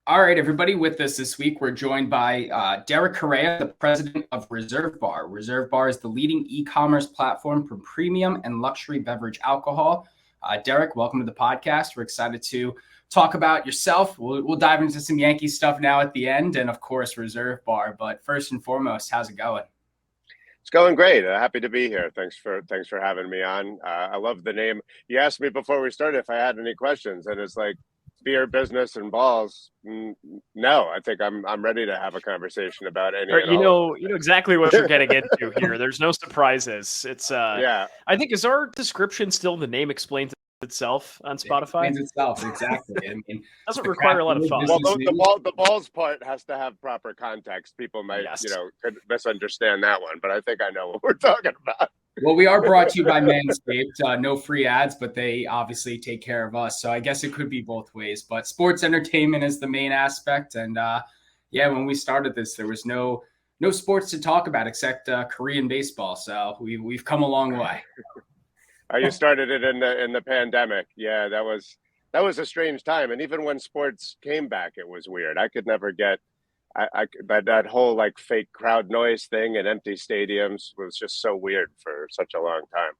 All right, everybody, with us this week, we're joined by Derek Correia, the president of ReserveBar. ReserveBar is the leading e-commerce platform for premium and luxury beverage alcohol. Derek, welcome to the podcast. We're excited to talk about yourself. We'll dive into some Yankee stuff now at the end, and of course, ReserveBar. But first and foremost, how's it going? It's going great. Happy to be here. Thanks for having me on. I love the name. You asked me before we started if I had any questions, and it's like beer, business, and balls. No, I think I'm ready to have a conversation about any. Right, you know exactly what you're getting into here. There's no surprises. It's yeah. I think, is our description still the name explains itself on Spotify? It explains itself, exactly. I mean, doesn't require a lot of thought. Well, the balls part has to have proper context. People might, could misunderstand that one, but I think I know what we're talking about. Well, we are brought to you by Manscaped. No free ads, but they obviously take care of us. So I guess it could be both ways. But sports entertainment is the main aspect. And when we started this, there was no sports to talk about except Korean baseball. So we've come a long way. You started it in the pandemic. Yeah, that was a strange time. And even when sports came back, it was weird. I could never get that whole like fake crowd noise thing and empty stadiums was just so weird for such a long time.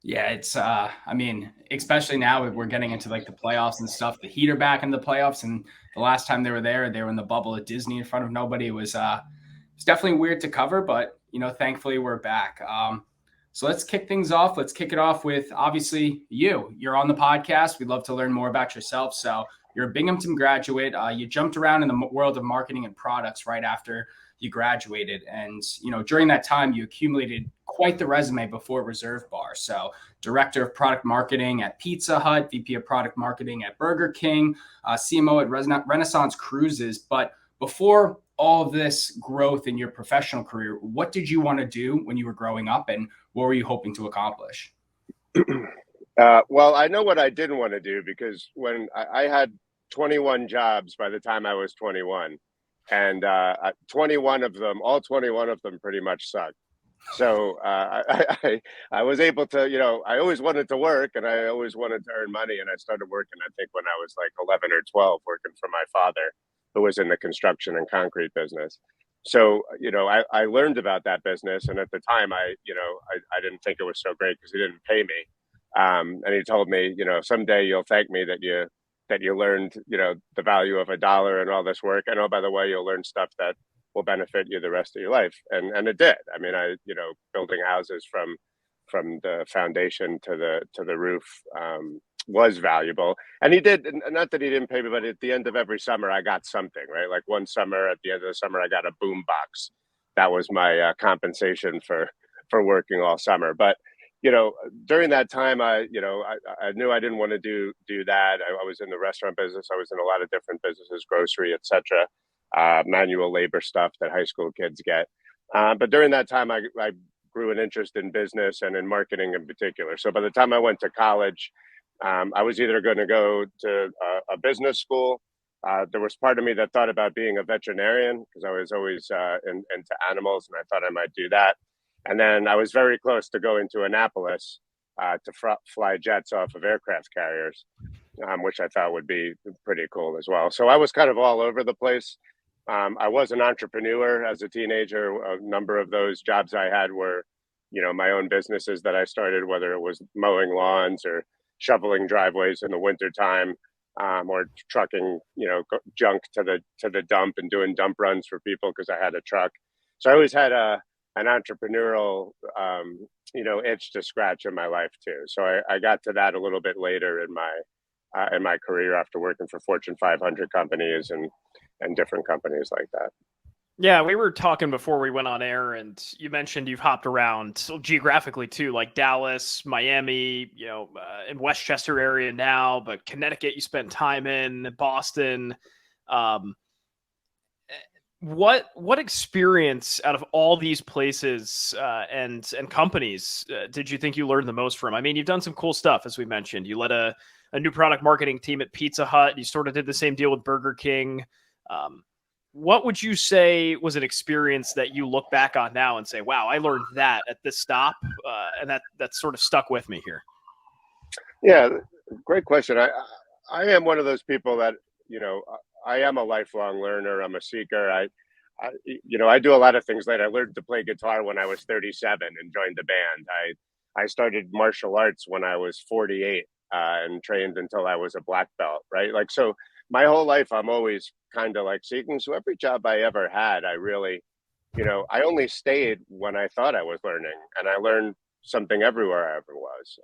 Yeah, it's I mean, especially now we're getting into like the playoffs and stuff. The Heat are back in the playoffs, and the last time they were in the bubble at Disney in front of nobody. It was definitely weird to cover, but thankfully we're back. So let's kick things off. Let's kick it off with, obviously, you're on the podcast. We'd love to learn more about yourself. So you're a Binghamton graduate. You jumped around in the world of marketing and products right after you graduated. And, during that time, you accumulated quite the resume before ReserveBar. So director of product marketing at Pizza Hut, VP of product marketing at Burger King, CMO at Renaissance Cruises. But before all of this growth in your professional career, what did you want to do when you were growing up, and what were you hoping to accomplish? Well, I know what I didn't want to do, because when I had 21 jobs by the time I was 21, and all 21 of them pretty much sucked. So I was able to, I always wanted to work, and I always wanted to earn money. And I started working, I think, when I was like 11 or 12, working for my father, who was in the construction and concrete business. So, I learned about that business. And at the time, I didn't think it was so great because he didn't pay me. And he told me, someday you'll thank me that you learned, the value of $1 and all this work. And oh, by the way, you'll learn stuff that will benefit you the rest of your life. And it did. I mean, building houses from the foundation to the roof, was valuable. And he did, not that he didn't pay me, but at the end of every summer, I got something, right? Like one summer, at the end of the summer, I got a boom box. That was my compensation for working all summer. But, during that time, I knew I didn't want to do that. I was in the restaurant business. I was in a lot of different businesses, grocery, etc., manual labor stuff that high school kids get. But during that time, I grew an interest in business and in marketing in particular. So by the time I went to college, I was either going to go to a business school. There was part of me that thought about being a veterinarian, because I was always into animals, and I thought I might do that. And then I was very close to going to Annapolis to fly jets off of aircraft carriers, which I thought would be pretty cool as well. So I was kind of all over the place. I was an entrepreneur as a teenager. A number of those jobs I had were, my own businesses that I started, whether it was mowing lawns or shoveling driveways in the wintertime, or trucking, junk to the dump and doing dump runs for people because I had a truck. So I always had an entrepreneurial, itch to scratch in my life too. So I got to that a little bit later in my career, after working for Fortune 500 companies and different companies like that. Yeah, we were talking before we went on air, and you mentioned you've hopped around geographically too, like Dallas, Miami, in Westchester area now, but Connecticut you spent time in, Boston. What experience out of all these places and companies did you think you learned the most from? I mean, you've done some cool stuff, as we mentioned. You led a new product marketing team at Pizza Hut. You sort of did the same deal with Burger King. What would you say was an experience that you look back on now and say, wow, I learned that at this stop, and that sort of stuck with me here? Yeah, great question. I am one of those people that, I am a lifelong learner. I'm a seeker. I do a lot of things late. I learned to play guitar when I was 37 and joined the band. I started martial arts when I was 48 and trained until I was a black belt, right? Like, so my whole life, I'm always kind of like seeking. So every job I ever had, I really, I only stayed when I thought I was learning, and I learned something everywhere I ever was.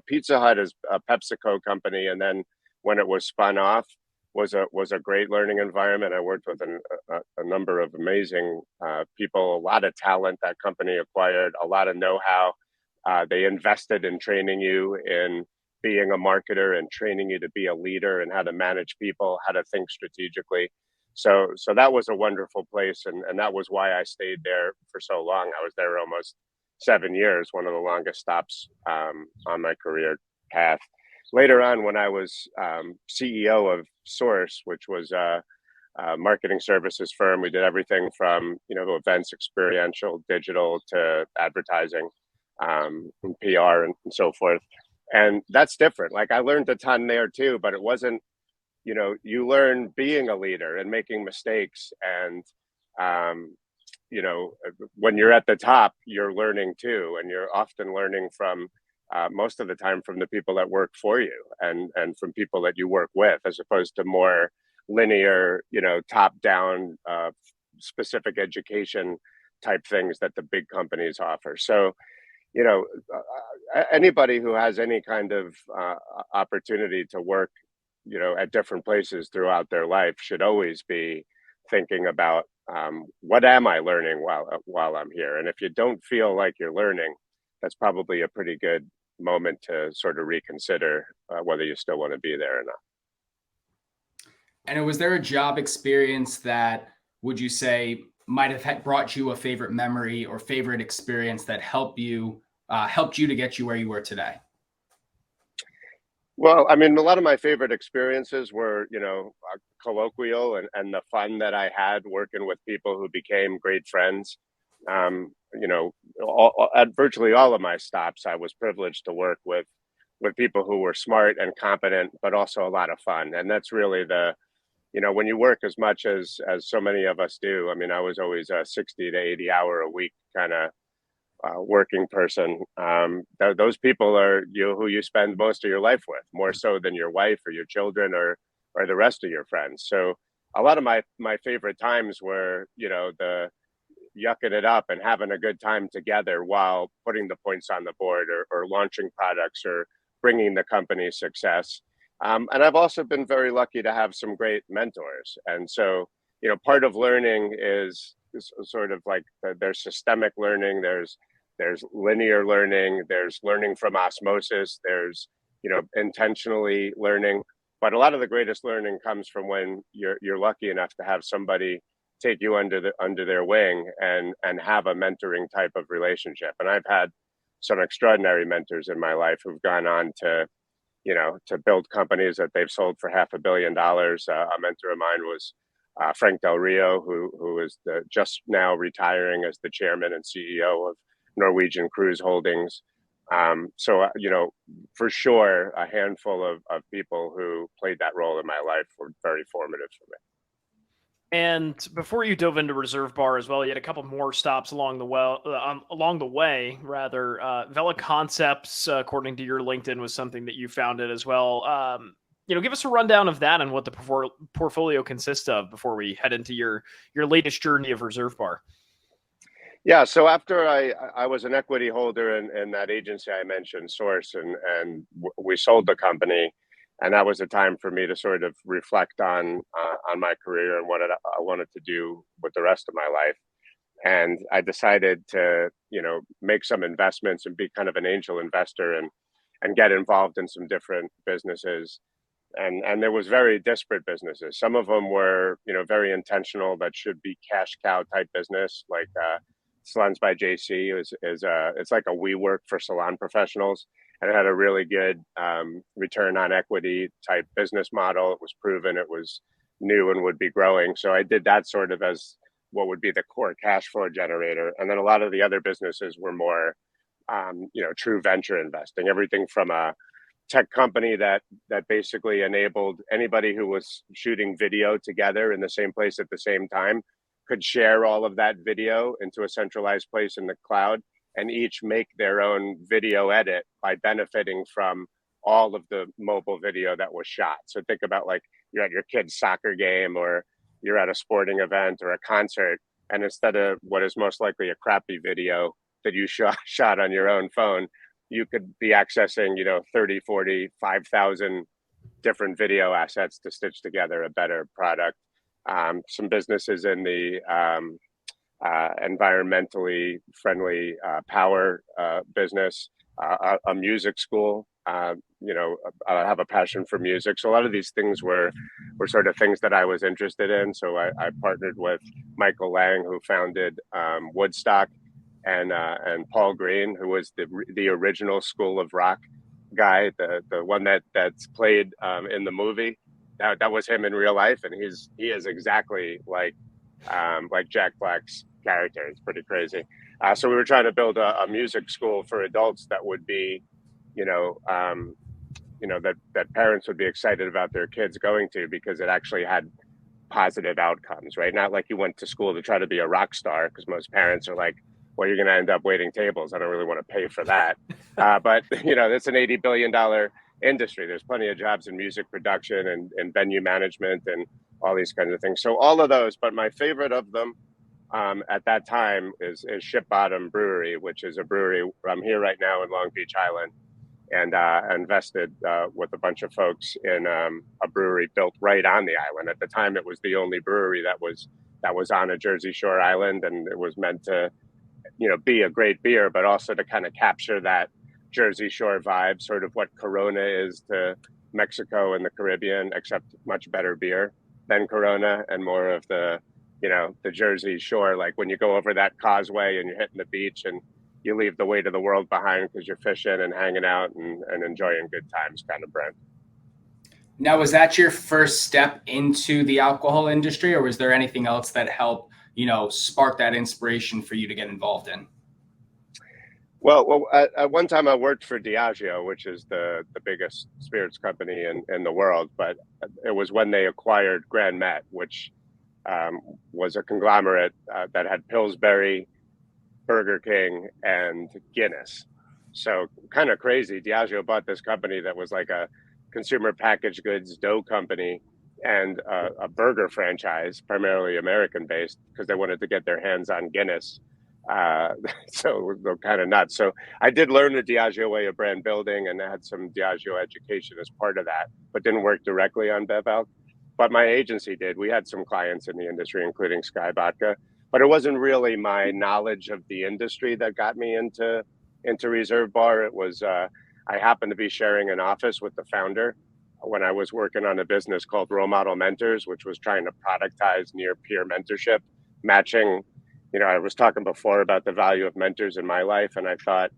Pizza Hut is a PepsiCo company, and then when it was spun off, was a great learning environment. I worked with a number of amazing people, a lot of talent that company acquired, a lot of know-how. They invested in training you in being a marketer and training you to be a leader and how to manage people, how to think strategically. So that was a wonderful place, and that was why I stayed there for so long. I was there almost 7 years, one of the longest stops on my career path. Later on, when I was CEO of Source, which was a marketing services firm, we did everything from events, experiential, digital, to advertising, and PR, and so forth. And that's different. Like, I learned a ton there too, but it wasn't. You learn being a leader and making mistakes, and when you're at the top, you're learning too, and you're often learning from most of the time from the people that work for you, and from people that you work with, as opposed to more linear, top down, specific education type things that the big companies offer. So, anybody who has any kind of opportunity to work, at different places throughout their life should always be thinking about what am I learning while I'm here? And if you don't feel like you're learning, that's probably a pretty good moment to sort of reconsider whether you still want to be there or not. And was there a job experience that, would you say, might have brought you a favorite memory or favorite experience that helped you to get you where you were today? Well, I mean, a lot of my favorite experiences were, colloquial, and the fun that I had working with people who became great friends. At virtually all of my stops, I was privileged to work with people who were smart and competent, but also a lot of fun. And that's really when you work as much as so many of us do. I mean, I was always a 60 to 80 hour a week kind of working person. Those people are who you spend most of your life with, more so than your wife or your children or the rest of your friends. So a lot of my favorite times were, the yucking it up and having a good time together while putting the points on the board, or launching products, or bringing the company success. And I've also been very lucky to have some great mentors. And so, part of learning is sort of like there's systemic learning, there's linear learning, there's learning from osmosis, there's intentionally learning. But a lot of the greatest learning comes from when you're lucky enough to have somebody take you under their wing and have a mentoring type of relationship. And I've had some extraordinary mentors in my life who've gone on to build companies that they've sold for $500 million. A mentor of mine was Frank Del Rio, who is just now retiring as the chairman and CEO of Norwegian Cruise Holdings. So, for sure, a handful of people who played that role in my life were very formative for me. And before you dove into ReserveBar as well, you had a couple more stops along the way. Vela Concepts, according to your LinkedIn, was something that you founded as well. Give us a rundown of that and what the portfolio consists of before we head into your latest journey of ReserveBar. Yeah, so after I was an equity holder in that agency I mentioned, Source, and we sold the company, and that was a time for me to sort of reflect on my career and what I wanted to do with the rest of my life. And I decided to, make some investments and be kind of an angel investor and get involved in some different businesses. And there was very disparate businesses. Some of them were, very intentional, that should be cash cow type business, like Salons by JC it's like a WeWork for salon professionals, and it had a really good return on equity type business model. It was proven, it was new, and would be growing. So I did that sort of as what would be the core cash flow generator. And then a lot of the other businesses were more, true venture investing, everything from a tech company that basically enabled anybody who was shooting video together in the same place at the same time could share all of that video into a centralized place in the cloud, and each make their own video edit by benefiting from all of the mobile video that was shot. So think about like you're at your kid's soccer game, or you're at a sporting event or a concert, and instead of what is most likely a crappy video that you shot on your own phone, you could be accessing, 30, 40, 5,000 different video assets to stitch together a better product. Some businesses in the environmentally friendly power business, a music school. I have a passion for music, so a lot of these things were sort of things that I was interested in. So I partnered with Michael Lang, who founded Woodstock, and Paul Green, who was the original School of Rock guy, the one that's played in the movie. That was him in real life, and he is exactly like Jack Black's character. It's pretty crazy. So we were trying to build a music school for adults that would be, that parents would be excited about their kids going to, because it actually had positive outcomes, right? Not like you went to school to try to be a rock star, because most parents are like, well, you're going to end up waiting tables. I don't really want to pay for that. But, it's an $80 billion industry. There's plenty of jobs in music production and venue management and all these kinds of things. So all of those, but my favorite of them at that time is Ship Bottom Brewery, which is a brewery. I'm here right now in Long Beach Island, and invested with a bunch of folks in a brewery built right on the island. At the time, it was the only brewery that was on a Jersey Shore island, and it was meant to, be a great beer, but also to kind of capture that Jersey Shore vibe, sort of what Corona is to Mexico and the Caribbean, except much better beer than Corona, and more of the Jersey Shore, like when you go over that causeway and you're hitting the beach and you leave the weight of the world behind because you're fishing and hanging out and enjoying good times kind of brand. Now, was that your first step into the alcohol industry, or was there anything else that helped, spark that inspiration for you to get involved in? Well, at one time I worked for Diageo, which is the biggest spirits company in the world, but it was when they acquired Grand Met, which was a conglomerate that had Pillsbury, Burger King, and Guinness. So kind of crazy. Diageo bought this company that was like a consumer packaged goods dough company and a burger franchise, primarily American based, because they wanted to get their hands on Guinness. So they're kind of nuts. So I did learn the Diageo way of brand building, and I had some Diageo education as part of that, but didn't work directly on BevAlc. But my agency did. We had some clients in the industry, including Sky Vodka. But it wasn't really my knowledge of the industry that got me into ReserveBar. It was I happened to be sharing an office with the founder when I was working on a business called Role Model Mentors, which was trying to productize near peer mentorship, matching. I was talking before about the value of mentors in my life, and I thought,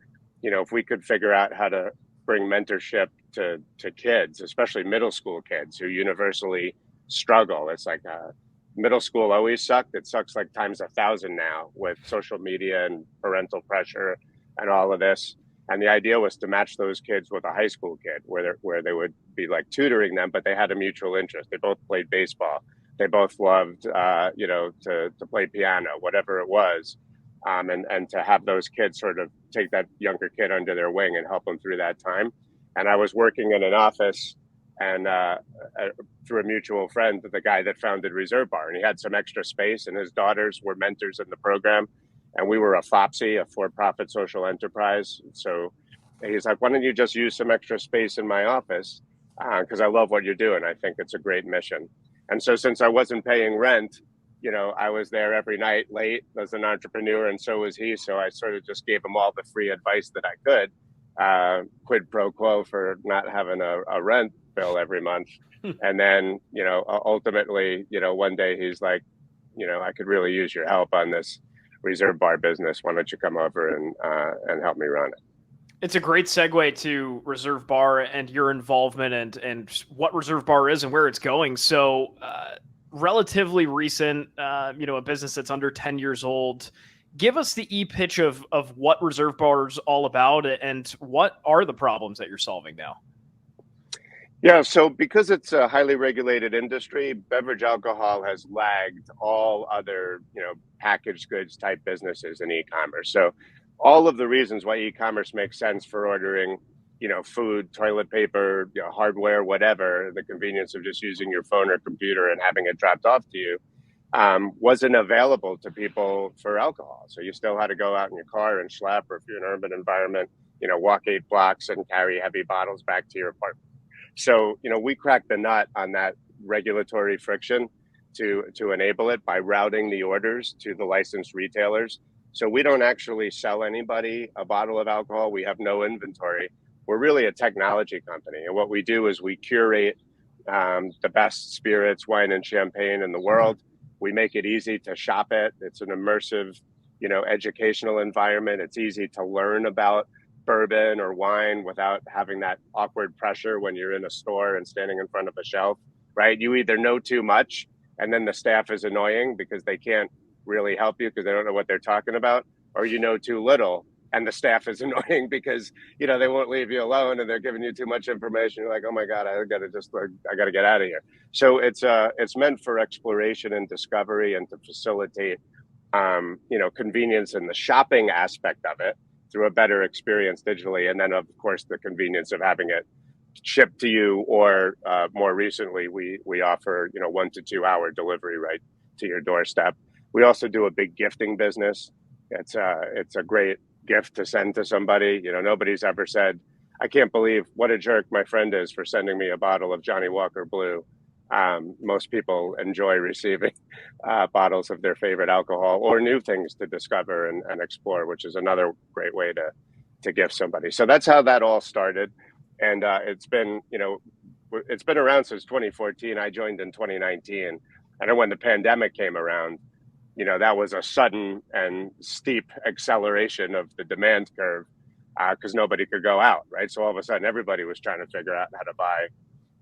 if we could figure out how to bring mentorship to kids, especially middle school kids who universally struggle. It's like middle school always sucked. It sucks like times 1,000 now with social media and parental pressure and all of this. And the idea was to match those kids with a high school kid where they would be like tutoring them, but they had a mutual interest. They both played baseball. They both loved, to play piano, whatever it was. And to have those kids sort of take that younger kid under their wing and help them through that time. And I was working in an office, and through a mutual friend, the guy that founded ReserveBar, and he had some extra space, and his daughters were mentors in the program. And we were a FOPSI, a for-profit social enterprise. So he's like, why don't you just use some extra space in my office? Because I love what you're doing. I think it's a great mission. And so since I wasn't paying rent, I was there every night late as an entrepreneur, and so was he. So I sort of just gave him all the free advice that I could, quid pro quo for not having a rent bill every month. And then, ultimately, one day he's like, I could really use your help on this ReserveBar business. Why don't you come over and help me run it? It's a great segue to ReserveBar and your involvement and what ReserveBar is and where it's going. So relatively recent, a business that's under 10 years old. Give us the e-pitch of what ReserveBar is all about, and what are the problems that you're solving now? Yeah, so because it's a highly regulated industry, beverage alcohol has lagged all other, packaged goods type businesses in e-commerce. So all of the reasons why e-commerce makes sense for ordering, food, toilet paper, hardware, whatever, the convenience of just using your phone or computer and having it dropped off to you, wasn't available to people for alcohol. So you still had to go out in your car and schlep, or if you're in an urban environment, walk 8 blocks and carry heavy bottles back to your apartment. So, we cracked the nut on that regulatory friction to enable it by routing the orders to the licensed retailers. So we don't actually sell anybody a bottle of alcohol. We have no inventory. We're really a technology company, and what we do is we curate the best spirits, wine, and champagne in the world. We make it easy to shop it. It's an immersive, educational environment. It's easy to learn about bourbon or wine without having that awkward pressure when you're in a store and standing in front of a shelf, right? You either know too much and then the staff is annoying because they can't really help you because they don't know what they're talking about, or you know too little and the staff is annoying because they won't leave you alone and they're giving you too much information. You're like, oh my god, I gotta get out of here. So it's meant for exploration and discovery and to facilitate convenience in the shopping aspect of it through a better experience digitally, and then of course the convenience of having it shipped to you, or more recently we offer 1 to 2 hour delivery right to your doorstep. We also do a big gifting business. It's a great gift to send to somebody. Nobody's ever said, I can't believe what a jerk my friend is for sending me a bottle of Johnny Walker Blue. Most people enjoy receiving bottles of their favorite alcohol or new things to discover and explore, which is another great way to gift somebody. So that's how that all started, and it's been around since 2014. I joined in 2019, and then when the pandemic came around, that was a sudden and steep acceleration of the demand curve because nobody could go out, right? So all of a sudden, everybody was trying to figure out how to buy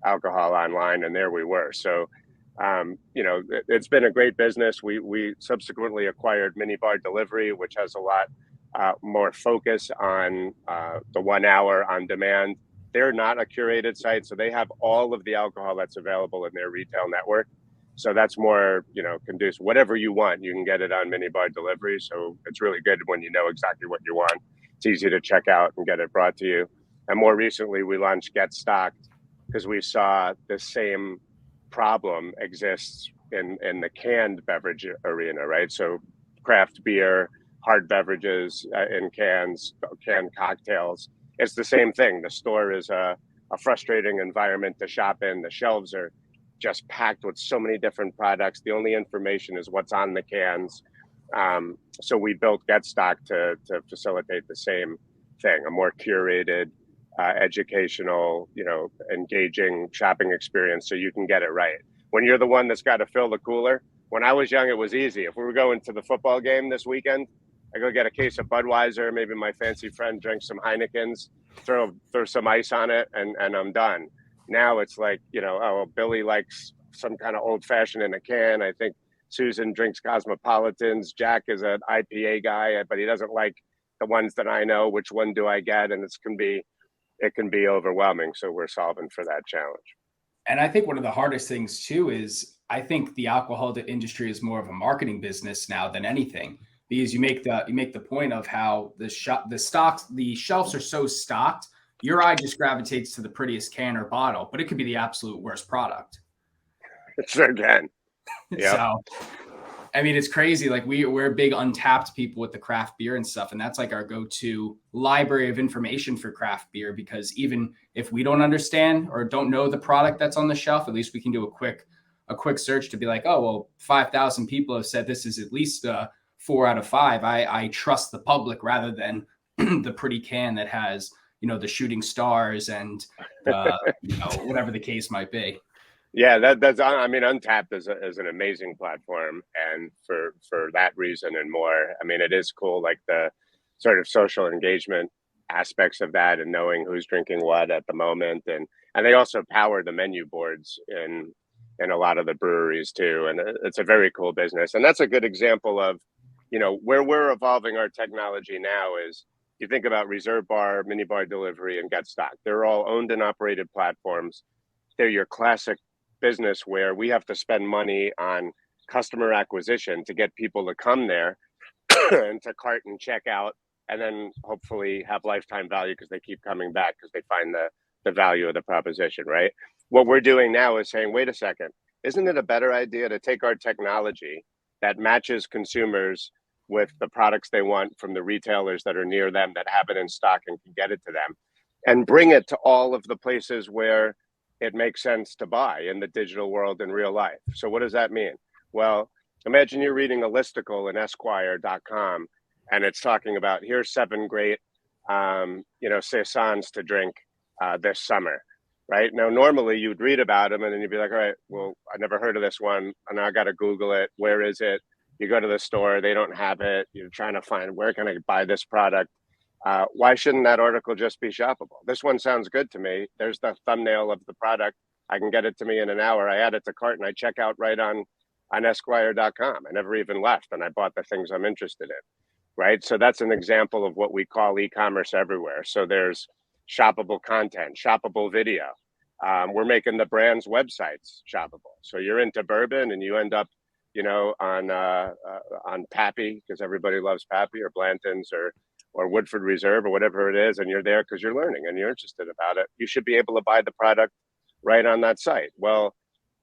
alcohol online, and there we were. So it's been a great business. We subsequently acquired MiniBar Delivery, which has a lot more focus on the 1 hour on demand. They're not a curated site, so they have all of the alcohol that's available in their retail network. So that's more conducive. Whatever you want, you can get it on MiniBar Delivery. So it's really good when you know exactly what you want. It's easy to check out and get it brought to you. And more recently, we launched Get Stocked, because we saw the same problem exists in the canned beverage arena, right? So craft beer, hard beverages in cans, canned cocktails. It's the same thing. The store is a frustrating environment to shop in. The shelves are just packed with so many different products. The only information is what's on the cans. So we built Get Stock to facilitate the same thing, a more curated, educational, engaging shopping experience, so you can get it right. When you're the one that's got to fill the cooler. When I was young, it was easy. If we were going to the football game this weekend, I go get a case of Budweiser. Maybe my fancy friend drinks some Heinekens, throw some ice on it, and I'm done. Now it's like, Billy likes some kind of old fashioned in a can. I think Susan drinks Cosmopolitans. Jack is an IPA guy, but he doesn't like the ones that I know. Which one do I get? And it can be overwhelming. So we're solving for that challenge. And I think one of the hardest things too is I think the alcohol industry is more of a marketing business now than anything, because you make the point of how the shelves are so stocked, your eye just gravitates to the prettiest can or bottle, but it could be the absolute worst product. It sure can. Yeah. So I mean, it's crazy. Like we're big Untapped people with the craft beer and stuff. And that's like our go-to library of information for craft beer, because even if we don't understand or don't know the product that's on the shelf, at least we can do a quick search to be like, oh, well, 5,000 people have said this is at least 4 out of 5. I trust the public rather than the pretty can that has, the shooting stars and, whatever the case might be. Yeah, Untapped is an amazing platform, and for that reason and more, I mean, it is cool, like the sort of social engagement aspects of that, and knowing who's drinking what at the moment, and they also power the menu boards in a lot of the breweries too, and it's a very cool business, and that's a good example of, where we're evolving our technology now is, you think about ReserveBar, MiniBar Delivery, and Get Stock. They're all owned and operated platforms. they're your classic business where we have to spend money on customer acquisition to get people to come there and to cart and check out, and then hopefully have lifetime value because they keep coming back because they find the value of the proposition, right? What we're doing now is saying, wait a second, isn't it a better idea to take our technology that matches consumers with the products they want from the retailers that are near them, that have it in stock and can get it to them, and bring it to all of the places where it makes sense to buy in the digital world in real life? So what does that mean? Well, imagine you're reading a listicle in Esquire.com, and it's talking about, here's 7 great, saisons to drink this summer, right? Now, normally you'd read about them and then you'd be like, all right, well, I never heard of this one, and I got to Google it. Where is it? You go to the store, they don't have it. You're trying to find, where can I buy this product? Why shouldn't that article just be shoppable? This one sounds good to me. There's the thumbnail of the product. I can get it to me in an hour. I add it to cart and I check out right on Esquire.com. I never even left, and I bought the things I'm interested in, right? So that's an example of what we call e-commerce everywhere. So there's shoppable content, shoppable video. We're making the brand's websites shoppable. So you're into bourbon and you end up, on Pappy, because everybody loves Pappy, or Blanton's, or Woodford Reserve, or whatever it is, and you're there because you're learning and you're interested about it. You should be able to buy the product right on that site. Well,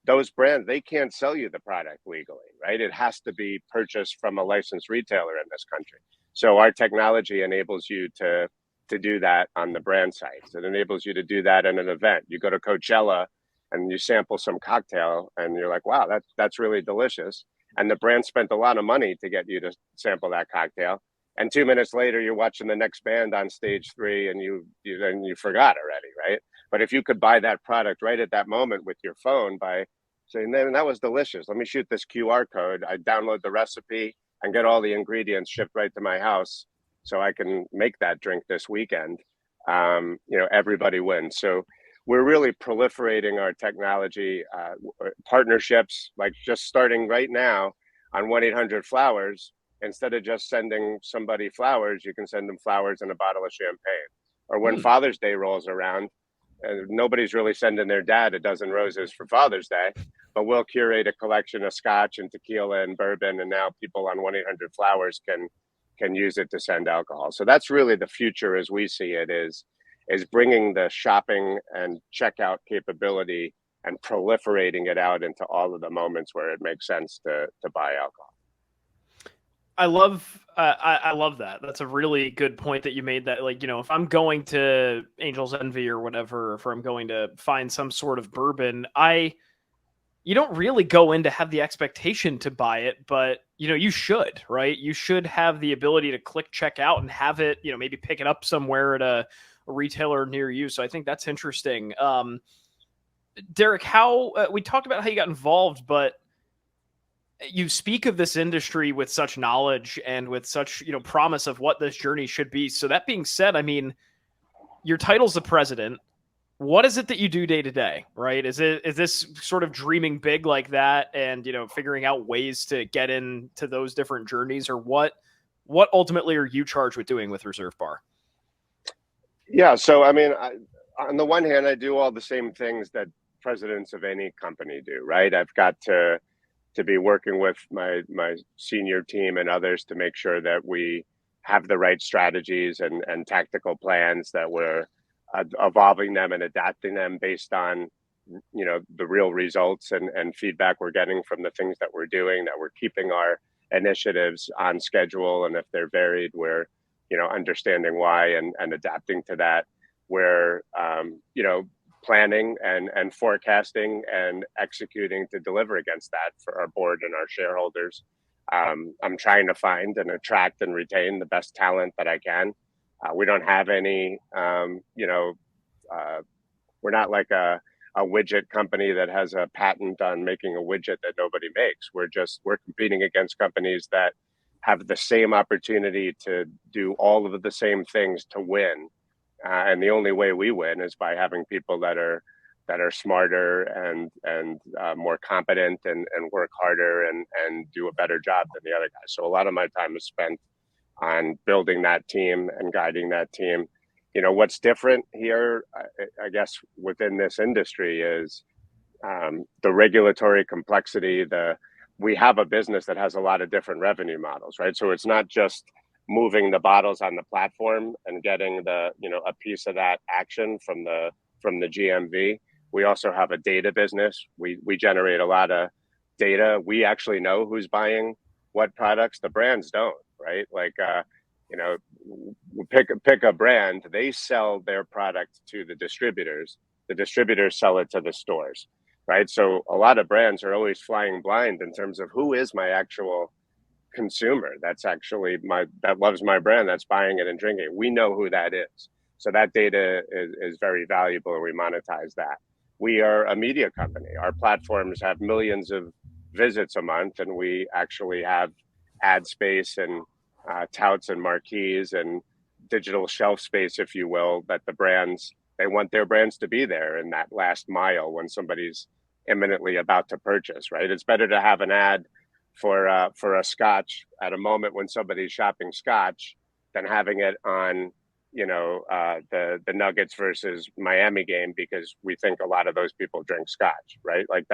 those brands, they can't sell you the product legally, right? It has to be purchased from a licensed retailer in this country. So our technology enables you to do that on the brand sites. It enables you to do that in an event. You go to Coachella and you sample some cocktail and you're like, wow, that's really delicious. And the brand spent a lot of money to get you to sample that cocktail. And 2 minutes later, you're watching the next band on stage 3 and you forgot already, right? But if you could buy that product right at that moment with your phone by saying, man, that was delicious. Let me shoot this QR code. I download the recipe and get all the ingredients shipped right to my house so I can make that drink this weekend. Everybody wins. So we're really proliferating our technology partnerships, like just starting right now on 1-800-Flowers. Instead of just sending somebody flowers, you can send them flowers and a bottle of champagne. Or when Father's Day rolls around, and nobody's really sending their dad a dozen roses for Father's Day, but we'll curate a collection of scotch and tequila and bourbon, and now people on 1-800-Flowers can use it to send alcohol. So that's really the future as we see it, is bringing the shopping and checkout capability and proliferating it out into all of the moments where it makes sense to buy alcohol. I love that. That's a really good point that you made, that, if I'm going to Angel's Envy or whatever, if I'm going to find some sort of bourbon, you don't really go in to have the expectation to buy it, but you should, right? You should have the ability to click checkout and have it, maybe pick it up somewhere at a retailer near you. So I think that's interesting. Derek, we talked about how you got involved, but you speak of this industry with such knowledge and with such, promise of what this journey should be. So that being said, I mean, your title's the president. What is it that you do day to day, right? Is this sort of dreaming big like that and, figuring out ways to get into those different journeys, or what ultimately are you charged with doing with ReserveBar? Yeah. So, I mean, on the one hand, I do all the same things that presidents of any company do, right? I've got to be working with my senior team and others to make sure that we have the right strategies and tactical plans, that we're evolving them and adapting them based on, the real results and feedback we're getting from the things that we're doing, that we're keeping our initiatives on schedule. And if they're varied, we're, understanding why and adapting to that. We're, planning and forecasting and executing to deliver against that for our board and our shareholders. I'm trying to find and attract and retain the best talent that I can. We don't have any, we're not like a widget company that has a patent on making a widget that nobody makes. We're competing against companies that have the same opportunity to do all of the same things to win. And the only way we win is by having people that are smarter and more competent and work harder and do a better job than the other guys. So a lot of my time is spent on building that team and guiding that team. what's different here, I guess, within this industry is the regulatory complexity. We have a business that has a lot of different revenue models, right? So it's not just moving the bottles on the platform and getting a piece of that action from the GMV. We also have a data business. We generate a lot of data. We actually know who's buying what products. The brands don't, right? Like, pick a brand. They sell their product to the distributors. The distributors sell it to the stores, right? So a lot of brands are always flying blind in terms of who is my actual consumer that's actually that loves my brand, that's buying it and drinking it. We know who that is. So that data is very valuable, and we monetize that. We are a media company. Our platforms have millions of visits a month, and we actually have ad space and touts and marquees and digital shelf space, if you will, that the brands, they want their brands to be there in that last mile when somebody's imminently about to purchase, right? It's better to have an ad for a scotch at a moment when somebody's shopping scotch than having it on the Nuggets versus Miami game, because we think a lot of those people drink scotch, right? Like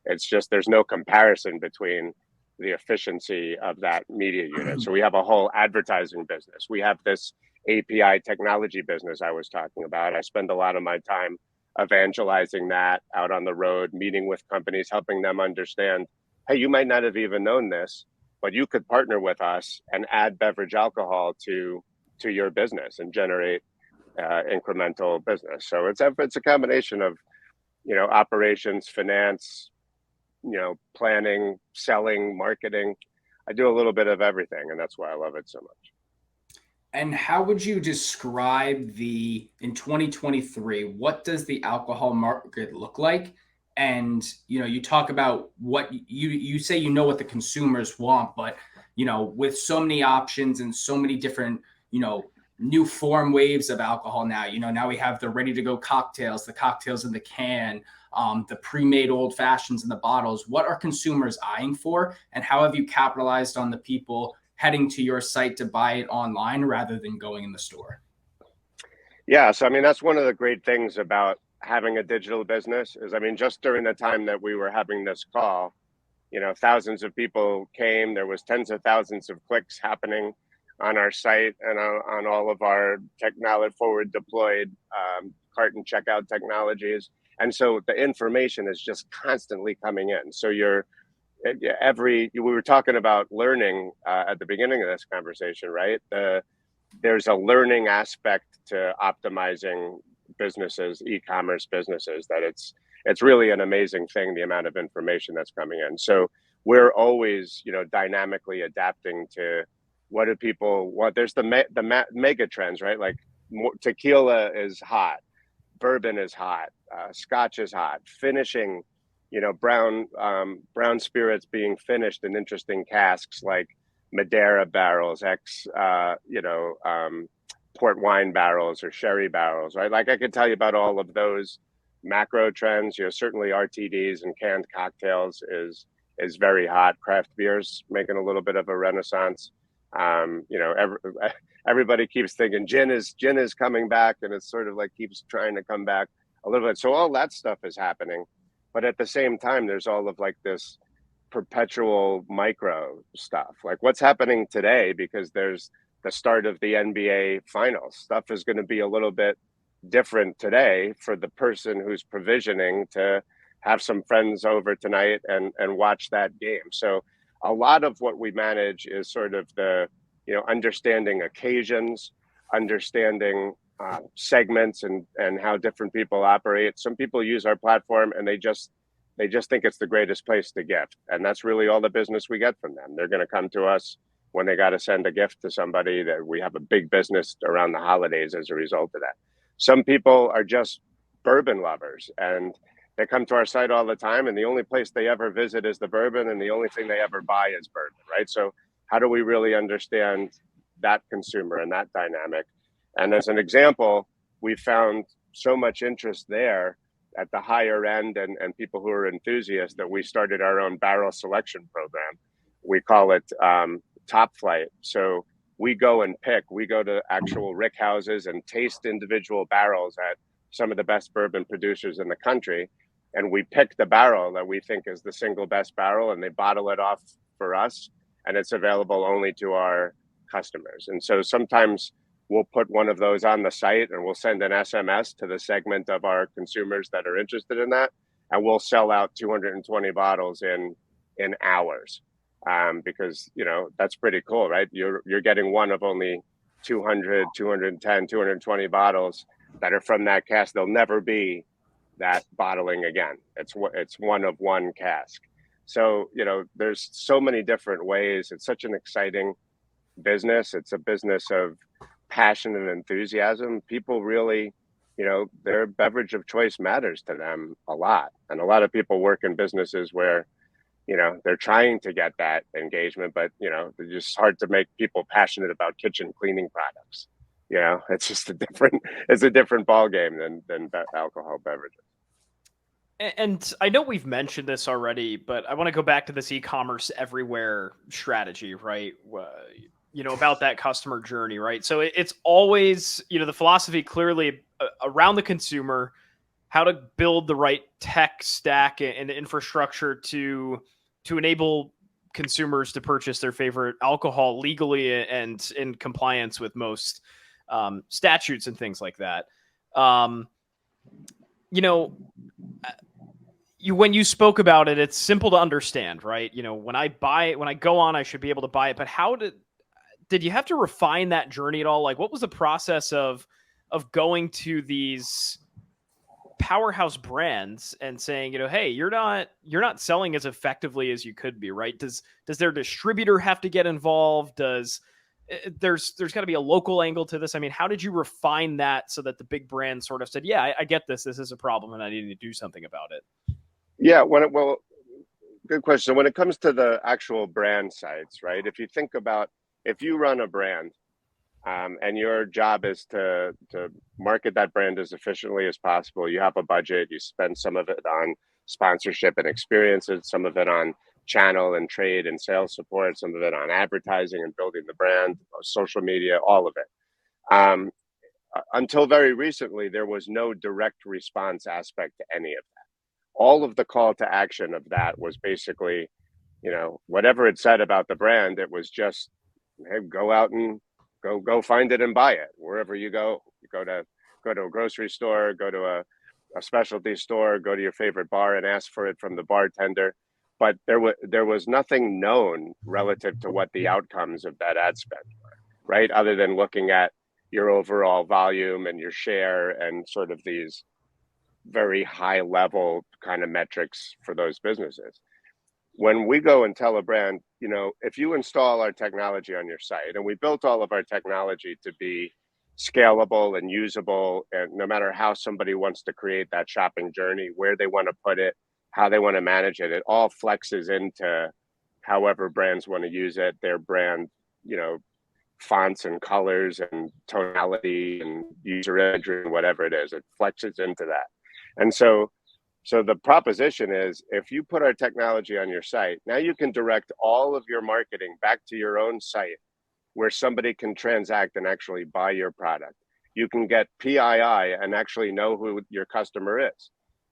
it's just, there's no comparison between the efficiency of that media unit. So we have a whole advertising business. We have this API technology business I was talking about. I spend a lot of my time evangelizing that out on the road, meeting with companies, helping them understand, hey, you might not have even known this, but you could partner with us and add beverage alcohol to your business and generate incremental business. So it's a combination of, operations, finance, planning, selling, marketing. I do a little bit of everything, and that's why I love it so much. And how would you describe in 2023, what does the alcohol market look like? And, you talk about what you say, what the consumers want, but, with so many options and so many different, new form waves of alcohol now, now we have the ready to go cocktails, the cocktails in the can, the pre-made old fashions in the bottles. What are consumers eyeing for, and how have you capitalized on the people heading to your site to buy it online rather than going in the store? Yeah, so that's one of the great things about having a digital business is, just during the time that we were having this call, thousands of people came. There was tens of thousands of clicks happening on our site and on all of our technology forward deployed cart and checkout technologies. And so the information is just constantly coming in. So we were talking about learning at the beginning of this conversation, right? There's a learning aspect to optimizing businesses, e-commerce businesses, that it's really an amazing thing, the amount of information that's coming in. So we're always, dynamically adapting to what do people want. There's the mega trends, right? Like tequila is hot, bourbon is hot, scotch is hot, finishing, brown spirits being finished in interesting casks like Madeira barrels, port wine barrels or sherry barrels, right? Like I could tell you about all of those macro trends. Certainly RTDs and canned cocktails is very hot. Craft beers making a little bit of a renaissance. Everybody keeps thinking gin is coming back, and it's sort of like keeps trying to come back a little bit. So all that stuff is happening, but at the same time, there's all of like this perpetual micro stuff, like what's happening today, because there's the start of the NBA finals. Stuff is going to be a little bit different today for the person who's provisioning to have some friends over tonight and watch that game. So a lot of what we manage is sort of the, understanding occasions, understanding segments and how different people operate. Some people use our platform and they just think it's the greatest place to gift. And that's really all the business we get from them. They're going to come to us when they got to send a gift to somebody. That we have a big business around the holidays as a result of that. Some people are just bourbon lovers and they come to our site all the time, and the only place they ever visit is the bourbon, and the only thing they ever buy is bourbon, right? So how do we really understand that consumer and that dynamic? And as an example, we found so much interest there at the higher end and people who are enthusiasts that we started our own barrel selection program. We call it Top Flight. So we go to actual rick houses and taste individual barrels at some of the best bourbon producers in the country. And we pick the barrel that we think is the single best barrel, and they bottle it off for us. And it's available only to our customers. And so sometimes we'll put one of those on the site, and we'll send an SMS to the segment of our consumers that are interested in that. And we'll sell out 220 bottles in hours. Because, you know, that's pretty cool, right? You're getting one of only 200, 210, 220 bottles that are from that cask. There'll never be that bottling again. It's one of one cask. So, you know, there's so many different ways. It's such an exciting business. It's a business of passion and enthusiasm. People really, you know, their beverage of choice matters to them a lot. And a lot of people work in businesses where, you know, they're trying to get that engagement, but, you know, it's just hard to make people passionate about kitchen cleaning products. You know, it's just it's a different ball game than alcohol beverages. And I know we've mentioned this already, but I want to go back to this e-commerce everywhere strategy, right? You know, about that customer journey, right? So it's always, you know, the philosophy clearly around the consumer, how to build the right tech stack and infrastructure to enable consumers to purchase their favorite alcohol legally and in compliance with most statutes and things like that. You know, when you spoke about it, it's simple to understand, right? You know, when I go on, I should be able to buy it. But how did you have to refine that journey at all? Like, what was the process of going to these powerhouse brands and saying, you know, hey, you're not selling as effectively as you could be, right? Does their distributor have to get involved? There's got to be a local angle to this. I mean, how did you refine that so that the big brand sort of said, yeah, I get this. This is a problem and I need to do something about it? Yeah, good question. So when it comes to the actual brand sites, right? If you think about, if you run a brand, and your job is to market that brand as efficiently as possible, you have a budget, you spend some of it on sponsorship and experiences, some of it on channel and trade and sales support, some of it on advertising and building the brand, social media, all of it. Until very recently, there was no direct response aspect to any of that. All of the call to action of that was basically, you know, whatever it said about the brand, it was just, hey, go out and go find it and buy it wherever you go. You go to a grocery store, go to a specialty store, go to your favorite bar and ask for it from the bartender. But there was nothing known relative to what the outcomes of that ad spend were, right? Other than looking at your overall volume and your share and sort of these very high level kind of metrics for those businesses. When we go and tell a brand, you know, if you install our technology on your site, and we built all of our technology to be scalable and usable, and no matter how somebody wants to create that shopping journey, where they want to put it, how they want to manage it, it all flexes into however brands want to use it, their brand, you know, fonts and colors and tonality and user imagery and whatever it is, it flexes into that. And so the proposition is, if you put our technology on your site, now you can direct all of your marketing back to your own site where somebody can transact and actually buy your product. You can get PII and actually know who your customer is.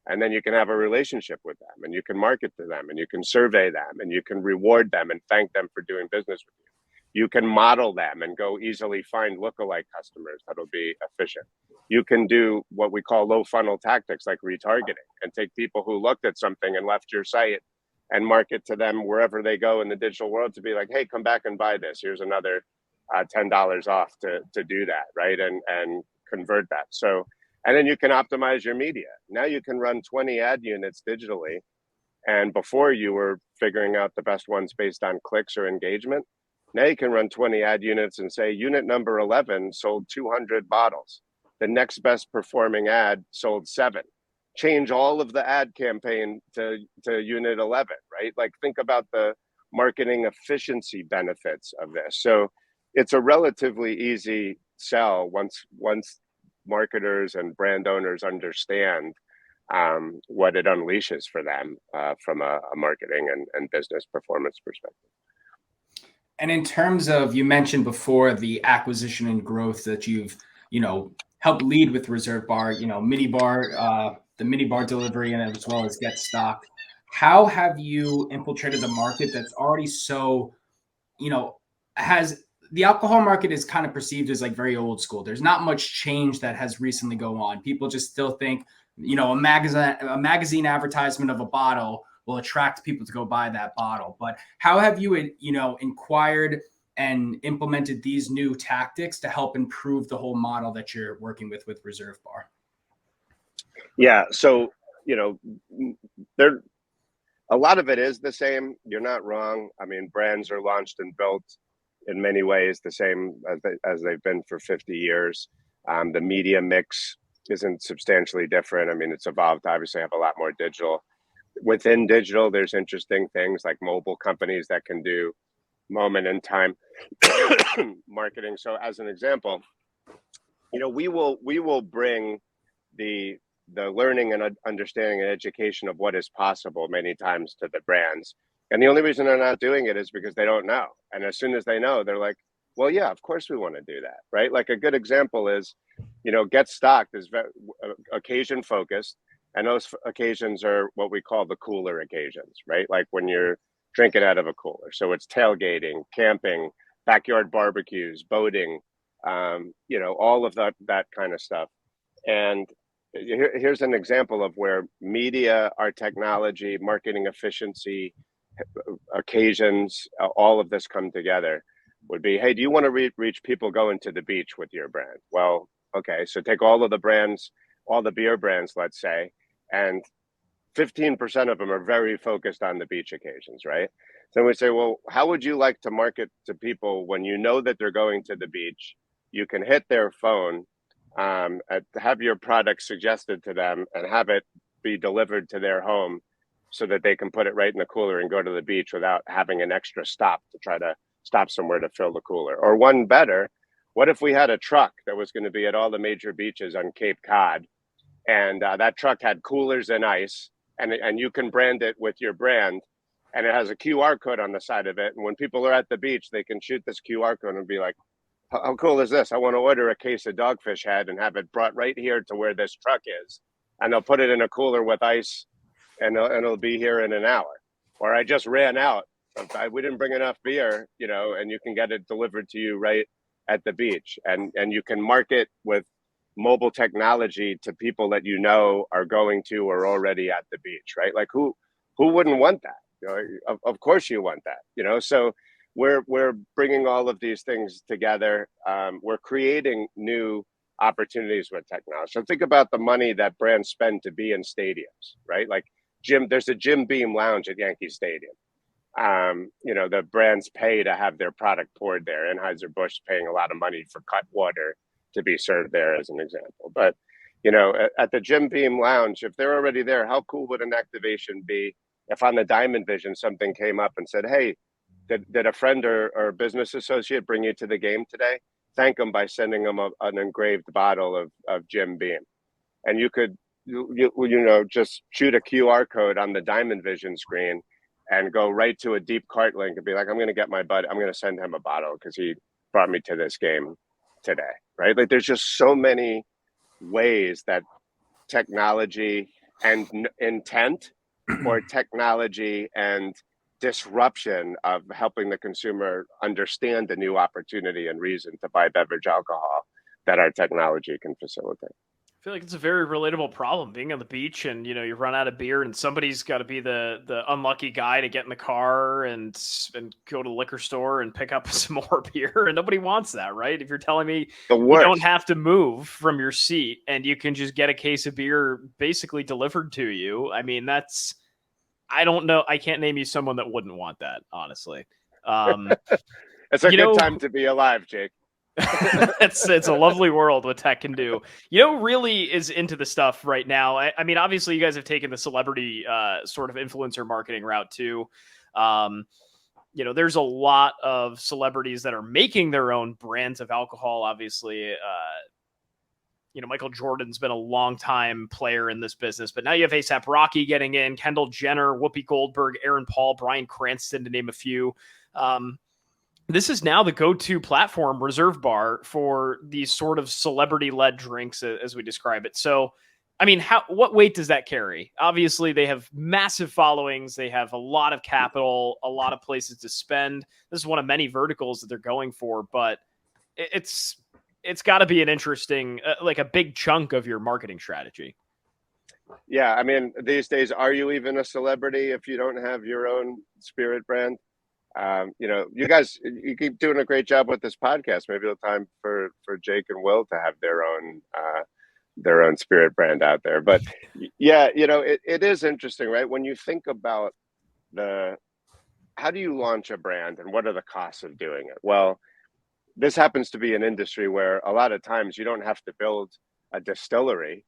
And then you can have a relationship with them, and you can market to them, and you can survey them, and you can reward them and thank them for doing business with you. You can model them and go easily find lookalike customers that'll be efficient. You can do what we call low funnel tactics like retargeting, and take people who looked at something and left your site and market to them wherever they go in the digital world to be like, hey, come back and buy this. Here's another $10 off to do that, right? And convert that. So, and then you can optimize your media. Now you can run 20 ad units digitally. And before you were figuring out the best ones based on clicks or engagement. Now you can run 20 ad units and say unit number 11 sold 200 bottles. The next best performing ad sold 7. Change all of the ad campaign to unit 11, right? Like, think about the marketing efficiency benefits of this. So it's a relatively easy sell once marketers and brand owners understand what it unleashes for them from a marketing and business performance perspective. And in terms of, you mentioned before the acquisition and growth that you've, helped lead with ReserveBar, MiniBar, the MiniBar Delivery, and as well as Get Stock. How have you infiltrated the market that's already so, has the alcohol market is kind of perceived as like very old school. There's not much change that has recently go on. People just still think, a magazine advertisement of a bottle will attract people to go buy that bottle. But how have you, inquired and implemented these new tactics to help improve the whole model that you're working with ReserveBar? Yeah. So, there, a lot of it is the same. You're not wrong. I mean, brands are launched and built in many ways the same as they've been for 50 years. The media mix isn't substantially different. I mean, it's evolved to obviously have a lot more digital. Within digital, there's interesting things like mobile companies that can do moment in time marketing. So as an example, we will bring the learning and understanding and education of what is possible many times to the brands. And the only reason they're not doing it is because they don't know. And as soon as they know, they're like, well, yeah, of course we want to do that, right? Like a good example is, Get Stocked is very occasion focused. And those occasions are what we call the cooler occasions, right? Like when you're drinking out of a cooler. So it's tailgating, camping, backyard barbecues, boating, all of that kind of stuff. And here's an example of where media, our technology, marketing efficiency, occasions, all of this come together would be, hey, do you want to reach people going to the beach with your brand? Well, okay, so take all of the brands, all the beer brands, let's say, and 15% of them are very focused on the beach occasions, right? So we say, well, how would you like to market to people when you know that they're going to the beach? You can hit their phone, have your product suggested to them, and have it be delivered to their home so that they can put it right in the cooler and go to the beach without having an extra stop to try to stop somewhere to fill the cooler. Or one better, what if we had a truck that was going to be at all the major beaches on Cape Cod, and that truck had coolers and ice, and you can brand it with your brand, and it has a QR code on the side of it. And when people are at the beach, they can shoot this QR code and be like, how cool is this? I want to order a case of Dogfish Head and have it brought right here to where this truck is. And they'll put it in a cooler with ice, and it'll be here in an hour. Or I just ran out. We didn't bring enough beer, and you can get it delivered to you right at the beach. And you can market with mobile technology to people that are going to or already at the beach, right? Like who wouldn't want that? Of course you want that, so we're bringing all of these things together. We're creating new opportunities with technology. So think about the money that brands spend to be in stadiums, right? Like there's a Jim Beam lounge at Yankee Stadium. The brands pay to have their product poured there. Anheuser-Busch paying a lot of money for cut water to be served there, as an example. But at the Jim Beam lounge, if they're already there, how cool would an activation be if on the Diamond Vision something came up and said, hey, did a friend or business associate bring you to the game today? Thank them by sending them an engraved bottle of Jim Beam. And you could just shoot a QR code on the Diamond Vision screen and go right to a deep cart link and be like, I'm going to get my buddy, I'm going to send him a bottle because he brought me to this game today, right? Like there's just so many ways that technology and intent, or technology and disruption of helping the consumer understand the new opportunity and reason to buy beverage alcohol, that our technology can facilitate. I feel like it's a very relatable problem, being on the beach and, you run out of beer and somebody's got to be the unlucky guy to get in the car and go to the liquor store and pick up some more beer. And nobody wants that, right? If you're telling me you don't have to move from your seat and you can just get a case of beer basically delivered to you. I mean, I don't know. I can't name you someone that wouldn't want that, honestly. It's a good time to be alive, Jake. It's a lovely world what tech can do. Really is into the stuff right now. I mean, obviously you guys have taken the celebrity sort of influencer marketing route too. There's a lot of celebrities that are making their own brands of alcohol. Obviously, Michael Jordan's been a long time player in this business, but now you have A$AP Rocky getting in, Kendall Jenner, Whoopi Goldberg, Aaron Paul, Bryan Cranston, to name a few. this is now the go-to platform, ReserveBar, for these sort of celebrity-led drinks, as we describe it. So, I mean, what weight does that carry? Obviously, they have massive followings. They have a lot of capital, a lot of places to spend. This is one of many verticals that they're going for, but it's got to be an interesting, like a big chunk of your marketing strategy. Yeah, I mean, these days, are you even a celebrity if you don't have your own spirit brand? You guys, you keep doing a great job with this podcast. Maybe it's time for Jake and Will to have their own spirit brand out there. But yeah, it is interesting, right? When you think about how do you launch a brand and what are the costs of doing it? Well, this happens to be an industry where a lot of times you don't have to build a distillery.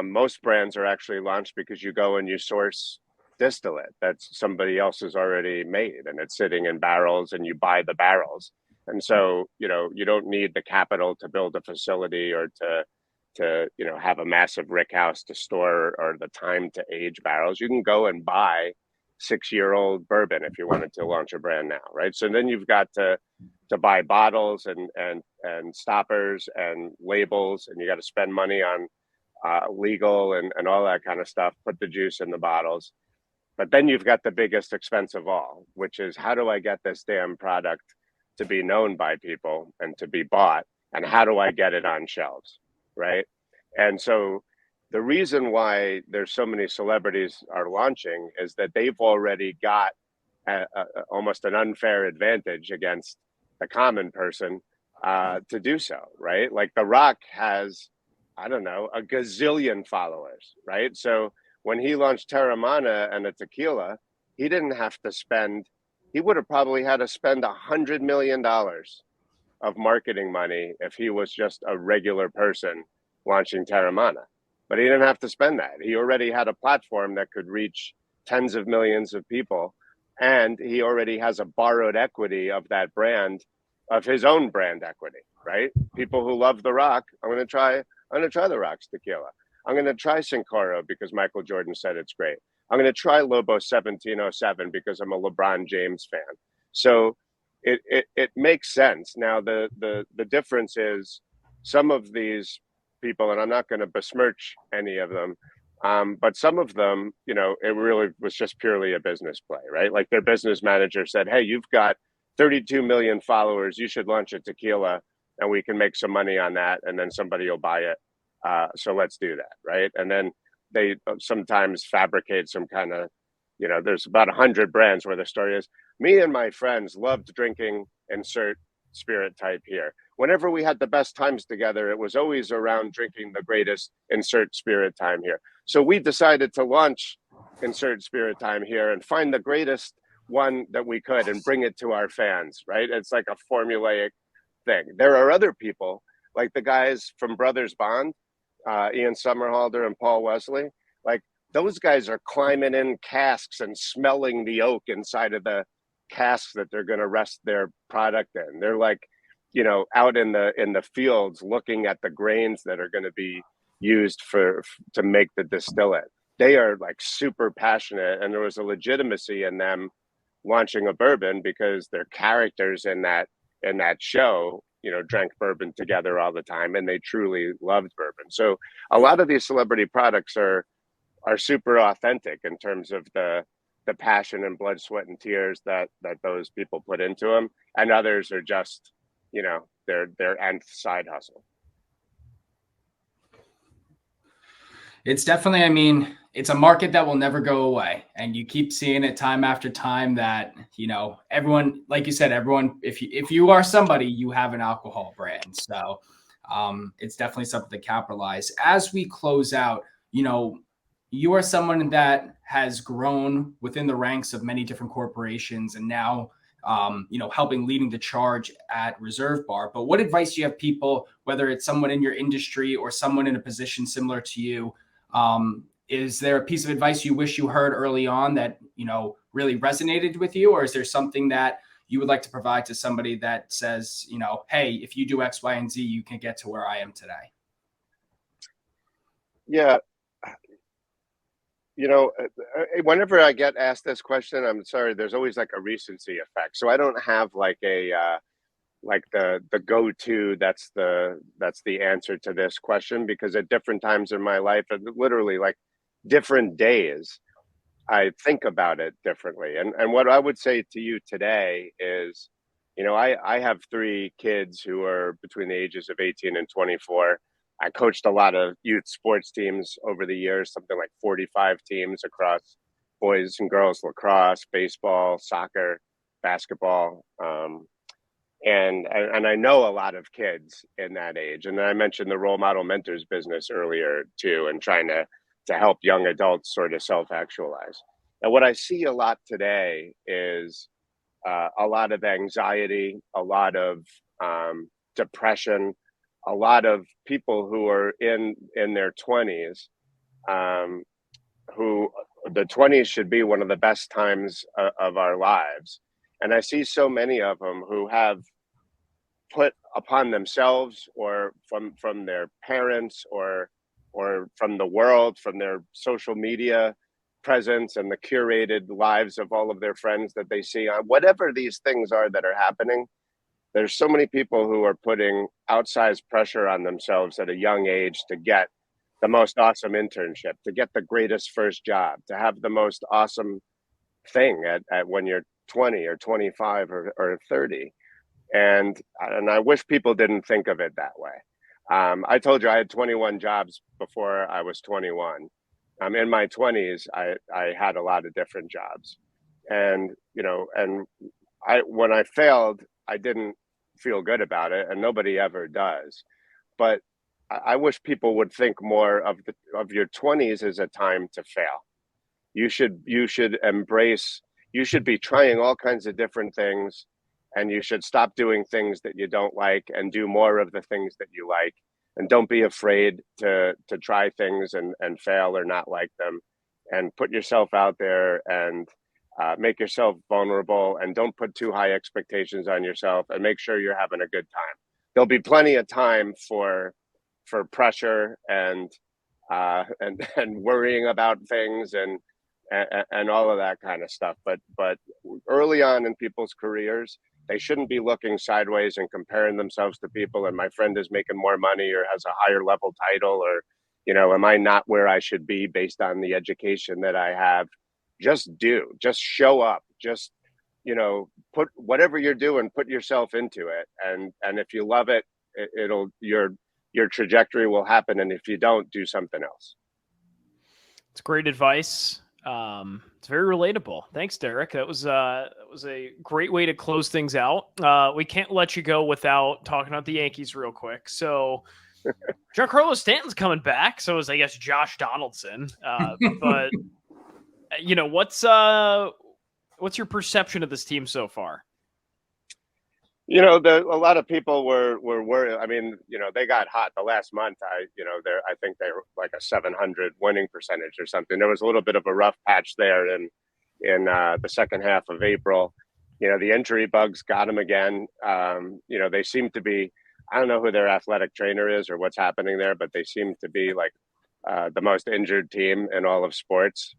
Most brands are actually launched because you go and you source distillate that's somebody else has already made, and it's sitting in barrels, and you buy the barrels. And so, you don't need the capital to build a facility or to have a massive rick house to store, or the time to age barrels. You can go and buy 6-year-old bourbon if you wanted to launch a brand now, right? So then you've got to buy bottles and stoppers and labels, and you got to spend money on legal and all that kind of stuff, put the juice in the bottles. But then you've got the biggest expense of all, which is, how do I get this damn product to be known by people and to be bought? And how do I get it on shelves, right? And so the reason why there's so many celebrities are launching is that they've already got almost an unfair advantage against the common person to do so, right? Like The Rock has, I don't know, a gazillion followers, right? So when he launched Terramana and a tequila, he didn't have to spend, he would have probably had to spend $100 million of marketing money if he was just a regular person launching Terramana. But he didn't have to spend that. He already had a platform that could reach tens of millions of people. And he already has a borrowed equity of that brand, of his own brand equity, right? People who love The Rock, I'm going to try The Rock's tequila. I'm going to try Sincoro because Michael Jordan said it's great. I'm going to try Lobo 1707 because I'm a LeBron James fan. So it makes sense. Now, the difference is some of these people, and I'm not going to besmirch any of them, but some of them, it really was just purely a business play, right? Like their business manager said, hey, you've got 32 million followers. You should launch a tequila and we can make some money on that. And then somebody will buy it. So let's do that, right? And then they sometimes fabricate some kind of, there's about 100 brands where the story is, me and my friends loved drinking insert spirit type here. Whenever we had the best times together, it was always around drinking the greatest insert spirit time here. So we decided to launch insert spirit time here and find the greatest one that we could and bring it to our fans, right? It's like a formulaic thing. There are other people, like the guys from Brothers Bond, Ian Somerhalder and Paul Wesley, like those guys are climbing in casks and smelling the oak inside of the casks that they're going to rest their product in. They're like, out in the fields looking at the grains that are going to be used to make the distillate. They are like super passionate, and there was a legitimacy in them launching a bourbon because their characters in that show drank bourbon together all the time, and they truly loved bourbon. So a lot of these celebrity products are super authentic in terms of the passion and blood, sweat, and tears that those people put into them, and others are just their nth side hustle. It's definitely, it's a market that will never go away. And you keep seeing it time after time that, everyone, like you said, if you are somebody, you have an alcohol brand. So it's definitely something to capitalize. As we close out, you are someone that has grown within the ranks of many different corporations and now, helping leading the charge at ReserveBar. But what advice do you have people, whether it's someone in your industry or someone in a position similar to you? Is there a piece of advice you wish you heard early on that, really resonated with you? Or is there something that you would like to provide to somebody that says, hey, if you do X, Y, and Z, you can get to where I am today? Yeah. Whenever I get asked this question, I'm sorry, there's always like a recency effect. So I don't have like like the go-to that's the answer to this question, because at different times in my life, and literally like different days, I think about it differently. And what I would say to you today is, I have three kids who are between the ages of 18 and 24. I coached a lot of youth sports teams over the years, something like 45 teams across boys and girls lacrosse, baseball, soccer, basketball. And I know a lot of kids in that age. And I mentioned the role model mentors business earlier too, and trying to help young adults sort of self-actualize. And what I see a lot today is a lot of anxiety, a lot of depression, a lot of people who are in their 20s, who the 20s should be one of the best times of our lives. And I see so many of them who have put upon themselves, or from their parents, or from the world, from their social media presence and the curated lives of all of their friends that they see on whatever these things are that are happening. There's so many people who are putting outsized pressure on themselves at a young age to get the most awesome internship, to get the greatest first job, to have the most awesome thing at when you're 20 or 25 or 30. And I wish people didn't think of it that way. I told you I had 21 jobs before I was 21. In my 20s, I had a lot of different jobs, and when I failed, I didn't feel good about it, and nobody ever does. But I wish people would think more of your 20s as a time to fail. You should embrace. You should be trying all kinds of different things, and you should stop doing things that you don't like and do more of the things that you like. And don't be afraid to try things and fail or not like them, and put yourself out there and make yourself vulnerable, and don't put too high expectations on yourself, and make sure you're having a good time. There'll be plenty of time for pressure and worrying about things and all of that kind of stuff. But early on in people's careers, they shouldn't be looking sideways and comparing themselves to people. And my friend is making more money or has a higher level title, or, am I not where I should be based on the education that I have? Just show up, put whatever you're doing, put yourself into it. And if you love it, it'll, your trajectory will happen. And if you don't, do something else. It's great advice. It's very relatable. Thanks, Derek. That was a great way to close things out. We can't let you go without talking about the Yankees real quick. So Giancarlo Stanton's coming back. So is, I guess, Josh Donaldson. But what's your perception of this team so far? A lot of people were worried. I mean, they got hot the last month. I think they were like a 700 winning percentage or something. There was a little bit of a rough patch there in the second half of April. The injury bugs got them again. They seem to be, I don't know who their athletic trainer is or what's happening there, but they seem to be like the most injured team in all of sports.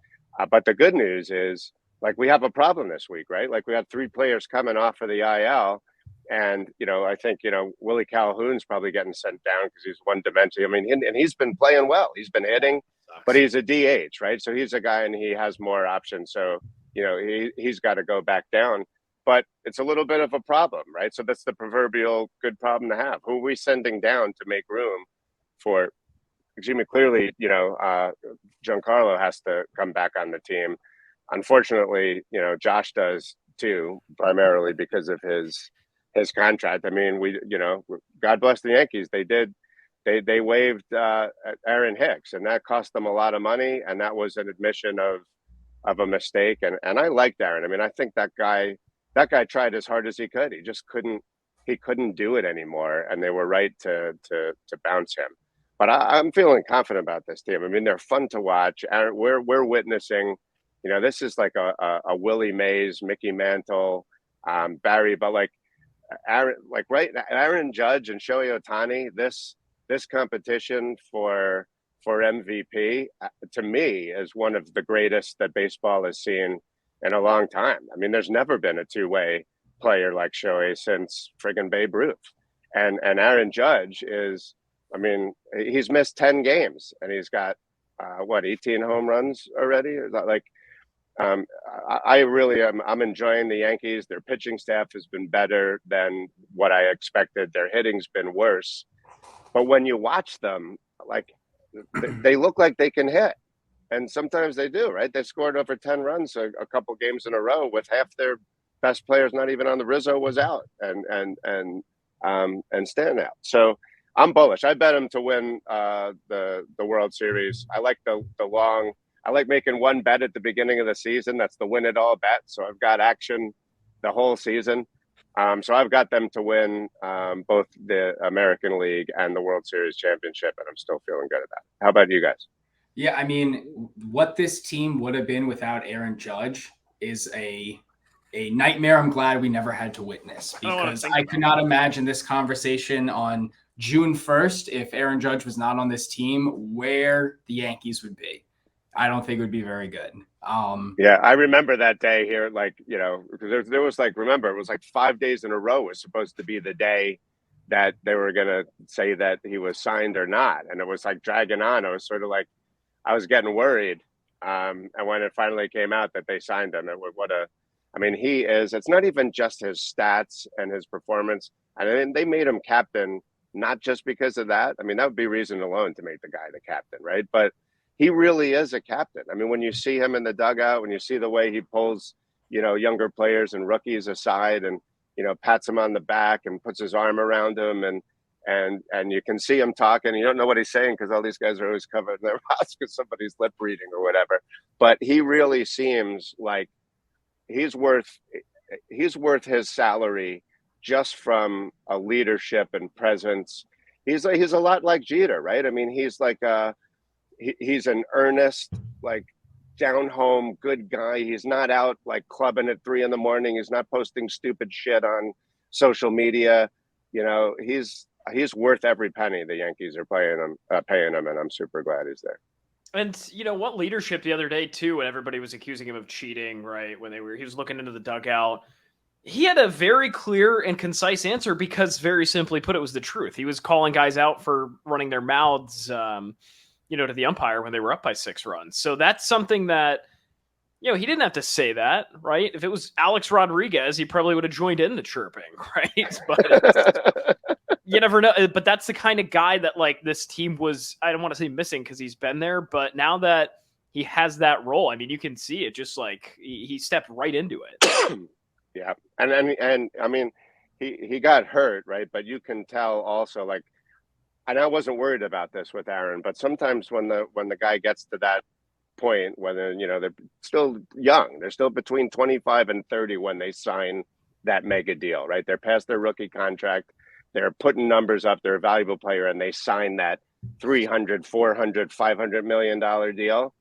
But the good news is, like, we have a problem this week, right? Like, we have three players coming off of the IL. And, I think, Willie Calhoun's probably getting sent down because he's one dimensional. I mean, and he's been playing well. He's been hitting, but he's a DH, right? So he's a guy and he has more options. So, he's got to go back down. But it's a little bit of a problem, right? So that's the proverbial good problem to have. Who are we sending down to make room for? Clearly, Giancarlo has to come back on the team. Unfortunately, Josh does too, primarily because of his contract. I mean, God bless the Yankees. They waived Aaron Hicks, and that cost them a lot of money. And that was an admission of a mistake. And I liked Aaron. I mean, I think that guy tried as hard as he could. He just couldn't do it anymore. And they were right to bounce him. But I'm feeling confident about this team. I mean, they're fun to watch. We're witnessing, this is like a Willie Mays, Mickey Mantle, Barry, but like Aaron Judge and Shohei Ohtani, this competition for for MVP, to me, is one of the greatest that baseball has seen in a long time. I mean, there's never been a two-way player like Shohei since friggin' Babe Ruth. And Aaron Judge is, I mean, he's missed 10 games and he's got, 18 home runs already? Is that like, I really am. I'm enjoying the Yankees. Their pitching staff has been better than what I expected. Their hitting's been worse. But when you watch them, like, they look like they can hit. And sometimes they do, right? They scored over 10 runs a couple games in a row with half their best players not even on. The Rizzo was out and stand out. So I'm bullish. I bet him to win the World Series. I like I like making one bet at the beginning of the season. That's the win it all bet. So I've got action the whole season. So I've got them to win both the American League and the World Series championship, and I'm still feeling good about it. How about you guys? Yeah, I mean, what this team would have been without Aaron Judge is a nightmare I'm glad we never had to witness, because I could not imagine this conversation on June 1st if Aaron Judge was not on this team, where the Yankees would be. I don't think it would be very good. Yeah, I remember that day here, like, because there was like, remember, it was like 5 days in a row was supposed to be the day that they were going to say that he was signed or not. And it was like dragging on. I was sort of like, I was getting worried. And when it finally came out that they signed him, it's not even just his stats and his performance. And then they made him captain, not just because of that. I mean, that would be reason alone to make the guy the captain, right? But he really is a captain. I mean, when you see him in the dugout, when you see the way he pulls, younger players and rookies aside and, pats them on the back and puts his arm around them and you can see him talking. You don't know what he's saying because all these guys are always covered in their mouths because somebody's lip reading or whatever. But he really seems like he's worth his salary just from a leadership and presence. He's a lot like Jeter, right? I mean, he's like he's an earnest, like, down home good guy. He's not out like clubbing at 3 a.m. He's not posting stupid shit on social media. He's worth every penny the Yankees are paying him, and I'm super glad he's there. And what leadership the other day too, when everybody was accusing him of cheating, right? When he was looking into the dugout, he had a very clear and concise answer because, very simply put, it was the truth. He was calling guys out for running their mouths, to the umpire when they were up by 6 runs. So that's something that, he didn't have to say that, right? If it was Alex Rodriguez, he probably would have joined in the chirping, right? But you never know. But that's the kind of guy that, like, this team was, I don't want to say missing because he's been there, but now that he has that role, I mean, you can see it just like he stepped right into it. Yeah. And I mean, he got hurt, right? But you can tell also, like, and I wasn't worried about this with Aaron, but sometimes when the guy gets to that point, whether, they're still young, they're still between 25 and 30 when they sign that mega deal, right? They're past their rookie contract. They're putting numbers up. They're a valuable player, and they sign that $300, $400, $500 million deal.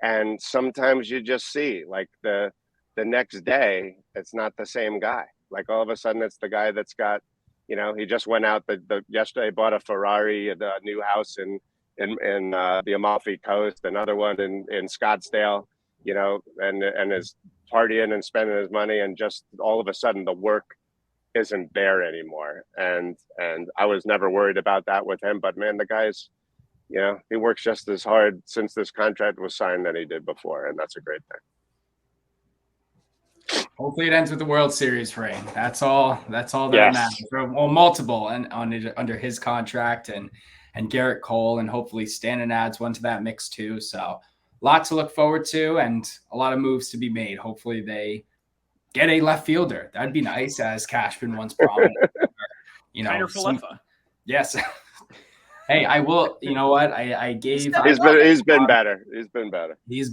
And sometimes you just see, like, the next day, it's not the same guy. Like, all of a sudden, it's the guy that's got, he just went out yesterday, bought a Ferrari, a new house in the Amalfi Coast, another one in Scottsdale, and is partying and spending his money, and just all of a sudden the work isn't there anymore. And I was never worried about that with him, but man, the guy's, he works just as hard since this contract was signed than he did before, and that's a great thing. Hopefully it ends with the World Series for him. That's all that Yes. matters. Well, multiple and under his contract and Garrett Cole, and hopefully Stanton adds one to that mix too. So a lot to look forward to and a lot of moves to be made. Hopefully they get a left fielder. That'd be nice, as Cashman once promised. Yes. Hey, I will. You know what? I gave. He's been better. He's been better. He's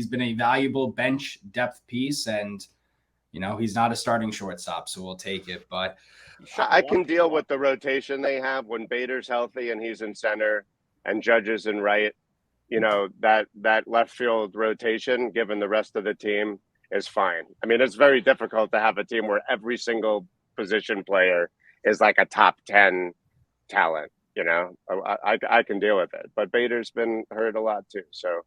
been a valuable bench depth piece, and he's not a starting shortstop, so we'll take it. But I can deal with the rotation they have when Bader's healthy and he's in center and Judge is in right. That left field rotation, given the rest of the team, is fine. I mean, it's very difficult to have a team where every single position player is like a top 10 talent. you know, I can deal with it. But Bader's been hurt a lot too. So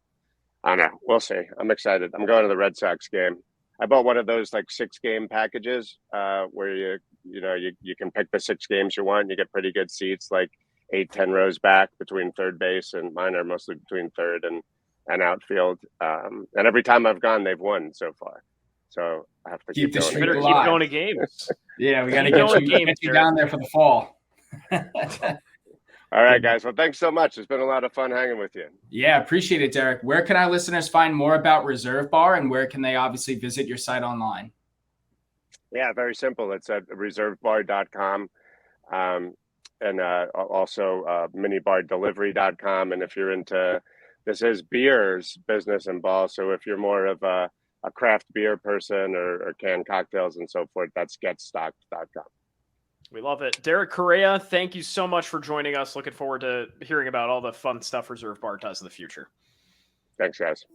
I don't know. We'll see. I'm excited. I'm going to the Red Sox game. I bought one of those like 6-game packages where you can pick the 6 games you want. You get pretty good seats, like 8-10 rows back between third base, and mine are mostly between third and outfield. And every time I've gone, they've won so far. So I have to keep the going. streak Better alive. keep going to games. Yeah, we got to Keep going to get games, you Derek. down there for the fall. All right, guys. Well, thanks so much. It's been a lot of fun hanging with you. Yeah, appreciate it, Derek. Where can our listeners find more about ReserveBar, and where can they obviously visit your site online? Yeah, very simple. It's at reservebar.com. And also MiniBarDelivery.com. And if you're into, this is beers, business and ball. So if you're more of a craft beer person or canned cocktails and so forth, that's getstocked.com. We love it. Derek Correia, thank you so much for joining us. Looking forward to hearing about all the fun stuff ReserveBar does in the future. Thanks, guys.